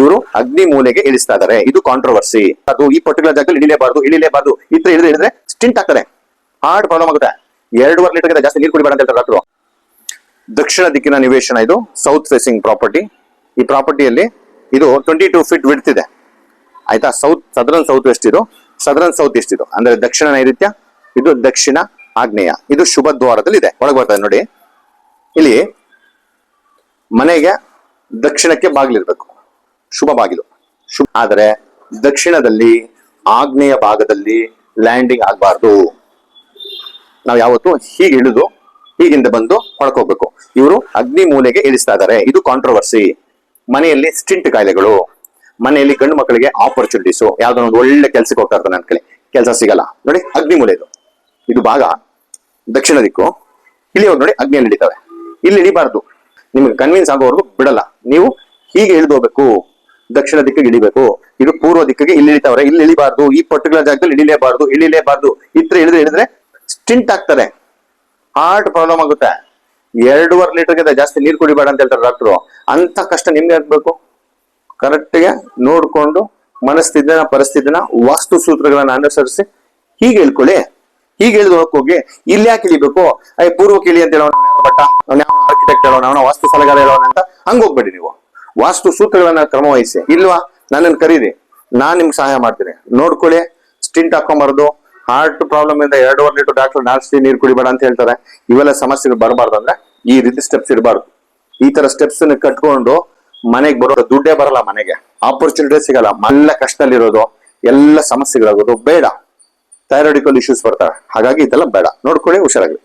ಇವರು ಅಗ್ನಿ ಮೂಲೆಗೆ ಇಳಿಸ್ತಾ ಇದಾರೆ. ಇದು ಕಾಂಟ್ರವರ್ಸಿ. ಅದು ಈ ಪರ್ಟಿಕ್ಯುಲರ್ ಜಾಗದಲ್ಲಿ ಇಳಿಲೇಬಾರ್ದು ಇತ್ರ ಇಳಿದ್ರೆ ಸ್ಟಿಂಟ್ ಆಗ್ತಾರೆ, ಹಾರ್ಟ್ ಪ್ರಾಬ್ಲಮ್ ಆಗುತ್ತೆ. 2.5 ಲೀಟರ್ಗೆ ಜಾಸ್ತಿ ನೀರು ಕುಡಿಬೇಡ ಅಂತ ಹೇಳ್ತಾರೆ ಡಾಕ್ಟರು. ದಕ್ಷಿಣ ದಿಕ್ಕಿನ ನಿವೇಶನ, ಇದು ಸೌತ್ ಫೇಸಿಂಗ್ ಪ್ರಾಪರ್ಟಿ. ಈ ಪ್ರಾಪರ್ಟಿಯಲ್ಲಿ ಇದು 22 ಫೀಟ್ ವಿಡ್ತ್ ಇದೆ ಆಯ್ತಾ. ಸದರನ್ ಸೌತ್ ವೆಸ್ಟ್ ಇದು, ಸದರನ್ ಸೌತ್ ಈಸ್ಟ್ ಇದು, ಅಂದ್ರೆ ದಕ್ಷಿಣ ನೈಋತ್ಯ, ಇದು ದಕ್ಷಿಣ ಆಗ್ನೇಯ. ಇದು ಶುಭ ದ್ವಾರದಲ್ಲಿ ಇದೆ, ಒಳಗೆ ಬರ್ತದೆ ನೋಡಿ. ಇಲ್ಲಿ ಮನೆಗೆ ದಕ್ಷಿಣಕ್ಕೆ ಬಾಗಿಲಿರ್ಬೇಕು, ಶುಭ ಬಾಗಿಲು. ಆದರೆ ದಕ್ಷಿಣದಲ್ಲಿ ಆಗ್ನೇಯ ಭಾಗದಲ್ಲಿ ಲ್ಯಾಂಡಿಂಗ್ ಆಗಬಾರ್ದು. ನಾವು ಯಾವತ್ತು ಹೀಗೆ ಇಳಿದು ಹೀಗಿಂದ ಬಂದು ಹೊಡ್ಕೋಬೇಕು. ಇವರು ಅಗ್ನಿ ಮೂಲೆಗೆ ಇಳಿಸ್ತಾ ಇದ್ದಾರೆ. ಇದು ಕಾಂಟ್ರವರ್ಸಿ. ಮನೆಯಲ್ಲಿ ಸ್ಟಿಂಟ್ ಕಾಯಿಲೆಗಳು, ಮನೆಯಲ್ಲಿ ಗಂಡು ಮಕ್ಕಳಿಗೆ ಆಪರ್ಚುನಿಟೀಸು, ಯಾವ್ದೋ ಒಂದು ಒಳ್ಳೆ ಕೆಲ್ಸಕ್ಕೆ ಹೋಗ್ತಾ ಇರ್ತಾನೆ ಅನ್ಕೊಳ್ಳಿ, ಕೆಲಸ ಸಿಗಲ್ಲ ನೋಡಿ, ಅಗ್ನಿ ಮೂಲೆ ಇದು ಭಾಗ ದಕ್ಷಿಣ ದಿಕ್ಕು. ಇಲ್ಲಿ ಹೋಗಿ ನೋಡಿ ಅಗ್ನಿಯಲ್ಲಿ ಇಳಿತವೆ. ಇಲ್ಲಿ ಇಳಿಬಾರ್ದು, ನಿಮ್ಗೆ ಕನ್ವಿನ್ಸ್ ಆಗೋವರೆಗೂ ಬಿಡಲ್ಲ. ನೀವು ಹೀಗೆ ಇಳಿದು ಹೋಗ್ಬೇಕು, ದಕ್ಷಿಣ ದಿಕ್ಕಿಗೆ ಇಳಿಬೇಕು. ಇದು ಪೂರ್ವ ದಿಕ್ಕಿಗೆ ಇಲ್ಲಿ ಇಳಿತಾವ್ರೆ, ಇಲ್ಲಿ ಇಳಿಬಾರ್ದು. ಈ ಪರ್ಟಿಕ್ಯುಲರ್ ಜಾಗದಲ್ಲಿ ಇಳಿಲೇಬಾರ್ದು ಇತ್ರ ಇಳಿದ್ರೆ ಸ್ಟಿಂಟ್ ಆಗ್ತಾರೆ, ಹಾರ್ಟ್ ಪ್ರಾಬ್ಲಮ್ ಆಗುತ್ತೆ. 2.5 ಲೀಟರ್ಗೆ ಜಾಸ್ತಿ ನೀರು ಕುಡಿಬೇಡ ಅಂತ ಹೇಳ್ತಾರೆ ಡಾಕ್ಟರು. ಅಂತ ಕಷ್ಟ ನಿಮ್ಗೆ ಆಗ್ಬೇಕು. ಕರೆಕ್ಟ್ಗೆ ನೋಡ್ಕೊಂಡು ಮನಸ್ಥಿತಿನ ಪರಿಸ್ಥಿತಿನ ವಾಸ್ತು ಸೂತ್ರಗಳನ್ನ ಅನುಸರಿಸಿ ಹೀಗೆ ಇಳ್ಕೊಳ್ಳಿ. ಹೀಗೆ ಇಳಿದು ಹೋಗಿ ಇಲ್ಲಿ ಯಾಕೆ ಇಳಿಬೇಕು, ಪೂರ್ವಕ್ಕೆ ಇಳಿ ಅಂತ ಹೇಳೋಣ, ಬಟ್ಟ ಆರ್ಕಿಟೆಕ್ಟ್ ಹೇಳೋಣ, ವಾಸ್ತು ಸಲಗಾರ ಹೇಳೋಣ ಅಂತ ಹಂಗ ಹೋಗ್ಬೇಡಿ. ನೀವು ವಾಸ್ತು ಸೂತ್ರಗಳನ್ನ ಕ್ರಮವಹಿಸಿ. ಇಲ್ವಾ, ನನ್ನನ್ನು ಕರೀರಿ, ನಾನ್ ನಿಮ್ಗೆ ಸಹಾಯ ಮಾಡ್ತೀನಿ. ನೋಡ್ಕೊಳ್ಳಿ, ಸ್ಟಿಂಟ್ ಹಾಕೊಂಬಾರ್ದು. ಹಾರ್ಟ್ ಪ್ರಾಬ್ಲಮ್ ಇಂದ 2.5 ಲೀಟರ್ ಡಾಕ್ಟರ್ ಜಾಸ್ತಿ ನೀರು ಕುಡಿಬೇಡ ಅಂತ ಹೇಳ್ತಾರೆ. ಇವೆಲ್ಲ ಸಮಸ್ಯೆಗಳು ಬರಬಾರ್ದು ಅಂದ್ರೆ ಈ ರೀತಿ ಸ್ಟೆಪ್ಸ್ ಇಡಬಾರ್ದು. ಈ ತರ ಸ್ಟೆಪ್ಸ್ ಕಟ್ಕೊಂಡು ಮನೆಗೆ ಬರೋ ದುಡ್ಡೇ ಬರಲ್ಲ, ಮನೆಗೆ ಆಪರ್ಚುನಿಟಿ ಸಿಗಲ್ಲ, ಎಲ್ಲ ಕಷ್ಟದಲ್ಲಿರೋದು, ಎಲ್ಲ ಸಮಸ್ಯೆಗಳಾಗೋದು ಬೇಡ. ಥೈರಾಯ್ಡಿಕಲ್ ಇಶ್ಯೂಸ್ ಬರ್ತವೆ. ಹಾಗಾಗಿ ಇದೆಲ್ಲ ಬೇಡ. ನೋಡ್ಕೊಳ್ಳಿ, ಹುಷಾರಾಗಿ.